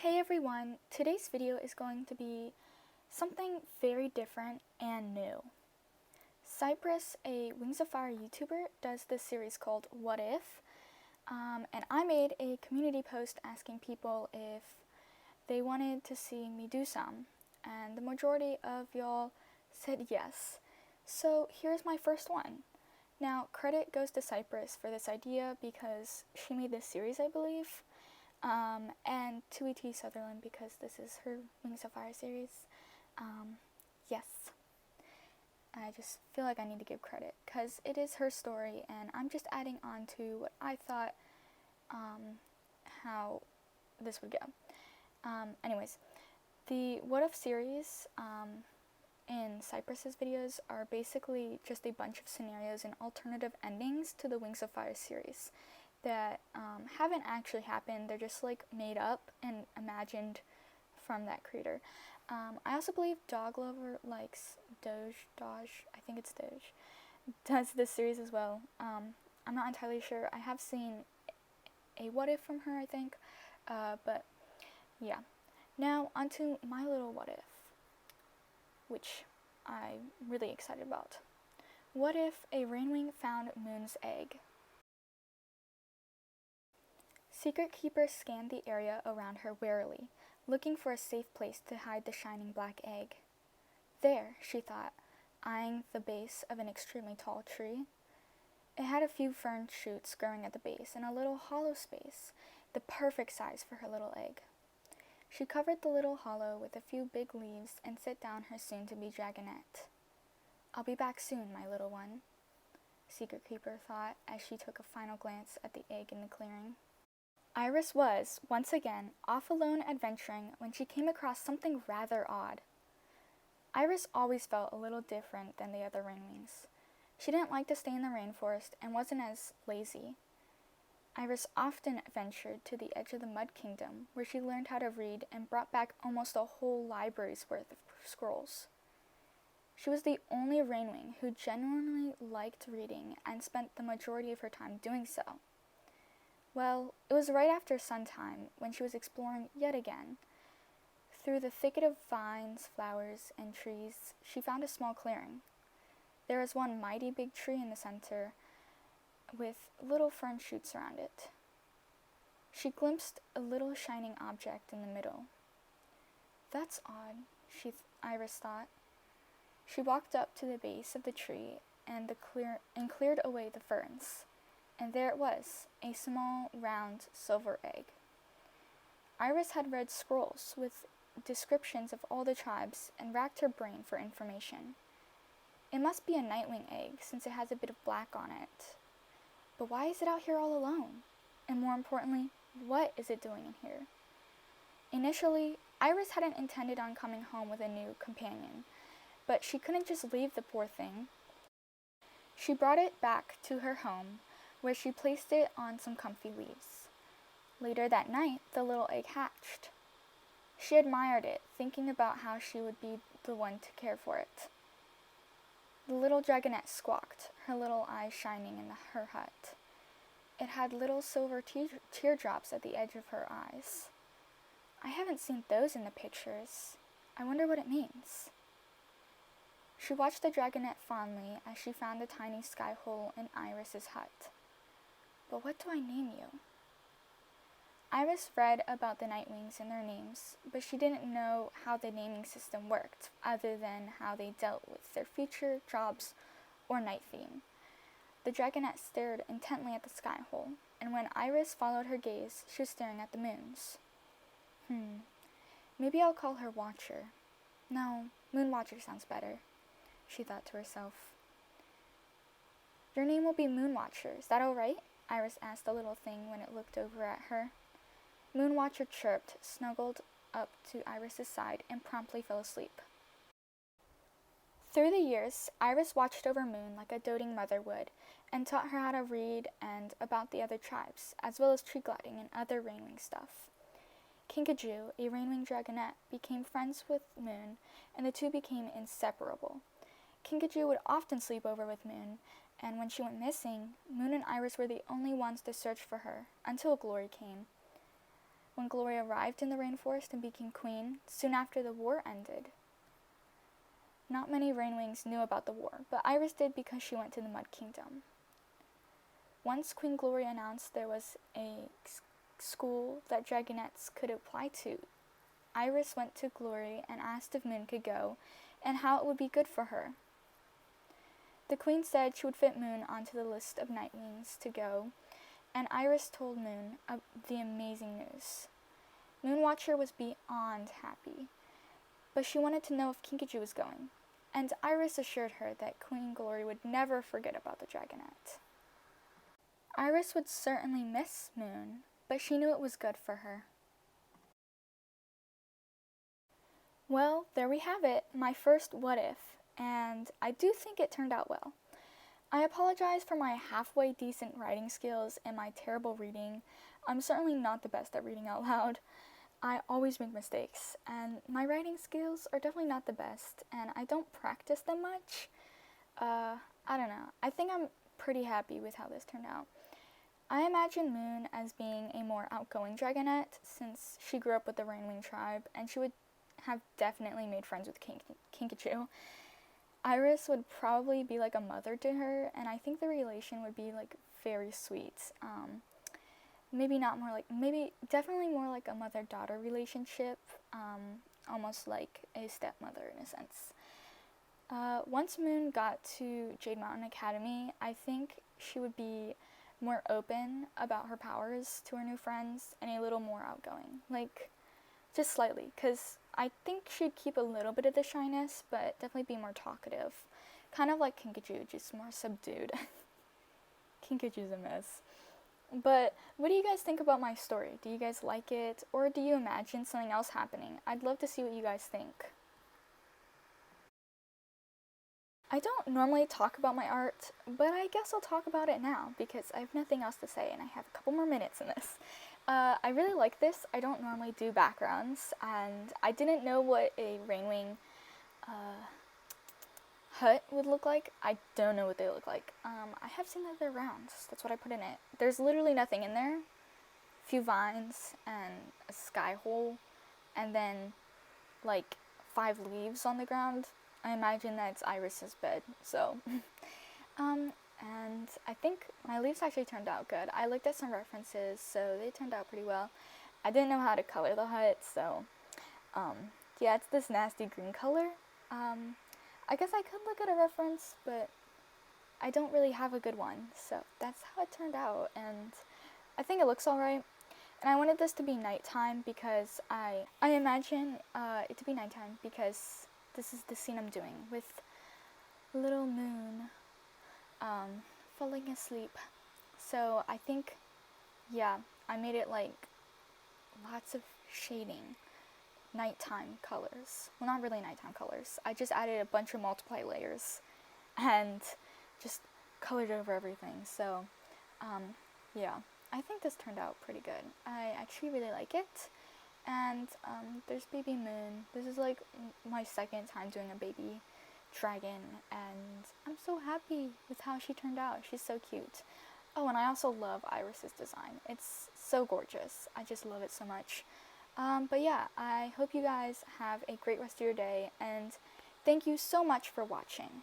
Hey everyone, today's video is going to be something very different and new. Cyprus, a Wings of Fire YouTuber, does this series called What If, and I made a community post asking people if they wanted to see me do some, and the majority of y'all said yes. So here's my first one. Now, credit goes to Cyprus for this idea because she made this series, I believe. And to E.T. Sutherland because this is her Wings of Fire series. Yes. I just feel like I need to give credit because it is her story and I'm just adding on to what I thought how this would go. Anyways, the What If series in Cyprus's videos are basically just a bunch of scenarios and alternative endings to the Wings of Fire series that haven't actually happened. They're just like made up and imagined from that creator. I also believe Dog Lover likes Doge, I think it's Doge, does this series as well. I'm not entirely sure. I have seen a What If from her, I think, but yeah. Now onto my little What If, which I'm really excited about. What if a RainWing found Moon's egg? Secret Keeper scanned the area around her warily, looking for a safe place to hide the shining black egg. There, she thought, eyeing the base of an extremely tall tree. It had a few fern shoots growing at the base and a little hollow space, the perfect size for her little egg. She covered the little hollow with a few big leaves and set down her soon-to-be dragonette. "I'll be back soon, my little one," Secret Keeper thought as she took a final glance at the egg in the clearing. Iris was, once again, off alone adventuring when she came across something rather odd. Iris always felt a little different than the other RainWings. She didn't like to stay in the rainforest and wasn't as lazy. Iris often ventured to the edge of the Mud Kingdom, where she learned how to read and brought back almost a whole library's worth of scrolls. She was the only RainWing who genuinely liked reading and spent the majority of her time doing so. Well, it was right after suntime when she was exploring yet again. Through the thicket of vines, flowers, and trees, she found a small clearing. There was one mighty big tree in the center, with little fern shoots around it. She glimpsed a little shining object in the middle. "That's odd," Iris thought. She walked up to the base of the tree and cleared away the ferns. And there it was, a small, round, silver egg. Iris had read scrolls with descriptions of all the tribes and racked her brain for information. It must be a nightwing egg since it has a bit of black on it. But why is it out here all alone? And more importantly, what is it doing in here? Initially, Iris hadn't intended on coming home with a new companion, but she couldn't just leave the poor thing. She brought it back to her home, where she placed it on some comfy leaves. Later that night, the little egg hatched. She admired it, thinking about how she would be the one to care for it. The little dragonette squawked, her little eyes shining in her hut. It had little silver teardrops at the edge of her eyes. "I haven't seen those in the pictures. I wonder what it means." She watched the dragonette fondly as she found the tiny sky hole in Iris's hut. "But what do I name you?" Iris read about the Nightwings and their names, but she didn't know how the naming system worked, other than how they dealt with their future, jobs, or night theme. The dragonette stared intently at the sky hole, and when Iris followed her gaze, she was staring at the moons. Maybe I'll call her Watcher. No, Moon Watcher sounds better, she thought to herself. "Your name will be Moon Watcher, is that all right?" Iris asked the little thing when it looked over at her. Moon Watcher chirped, snuggled up to Iris's side, and promptly fell asleep. Through the years, Iris watched over Moon like a doting mother would, and taught her how to read and about the other tribes, as well as tree gliding and other RainWing stuff. Kinkajou, a RainWing dragonette, became friends with Moon, and the two became inseparable. Kinkajou would often sleep over with Moon, and when she went missing, Moon and Iris were the only ones to search for her, until Glory came. when Gloria arrived in the rainforest and became queen soon after the war ended. Not many RainWings knew about the war, but Iris did because she went to the Mud Kingdom. Once Queen Gloria announced there was a school that dragonettes could apply to, Iris went to Gloria and asked if Moon could go and how it would be good for her. The queen said she would fit Moon onto the list of Nightwings to go, and Iris told Moon the amazing news. Moonwatcher was beyond happy, but she wanted to know if Kinkajou was going, and Iris assured her that Queen Glory would never forget about the dragonette. Iris would certainly miss Moon, but she knew it was good for her. Well, there we have it, my first what if, and I do think it turned out well. I apologize for my halfway decent writing skills and my terrible reading. I'm certainly not the best at reading out loud. I always make mistakes, and my writing skills are definitely not the best, and I don't practice them much. I don't know. I think I'm pretty happy with how this turned out. I imagine Moon as being a more outgoing dragonette, since she grew up with the RainWing tribe, and she would have definitely made friends with Kinkajou. Iris would probably be like a mother to her, and I think the relation would be like very sweet. Maybe definitely more like a mother-daughter relationship, almost like a stepmother in a sense. Once Moon got to Jade Mountain Academy, I think she would be more open about her powers to her new friends and a little more outgoing, like just slightly, because I think she'd keep a little bit of the shyness, but definitely be more talkative, kind of like Kinkajou, just more subdued. Kinkajou's a mess. But what do you guys think about my story? Do you guys like it, or do you imagine something else happening? I'd love to see what you guys think. I don't normally talk about my art, but I guess I'll talk about it now because I have nothing else to say and I have a couple more minutes in this. I really like this. I don't normally do backgrounds, and I didn't know what a RainWing hut would look like. I don't know what they look like. I have seen that they're round. That's what I put in it. There's literally nothing in there. A few vines and a sky hole, and then like 5 leaves on the ground. I imagine that's Iris's bed. So, and I think my leaves actually turned out good. I looked at some references, so they turned out pretty well. I didn't know how to color the hut, so yeah, it's this nasty green color. I guess I could look at a reference, but I don't really have a good one, so that's how it turned out, and I think it looks alright. And I wanted this to be nighttime because I imagine it to be nighttime because this is the scene I'm doing with little Moon falling asleep. So I think, yeah, I made it like lots of shading, nighttime colors. Well, not really nighttime colors. I just added a bunch of multiply layers and just colored over everything. So, yeah, I think this turned out pretty good. I actually really like it. And there's baby Moon. This is like my second time doing a baby dragon, and I'm so happy with how she turned out. She's so cute. Oh, and I also love Iris's design. It's so gorgeous. I just love it so much. But yeah, I hope you guys have a great rest of your day, and thank you so much for watching.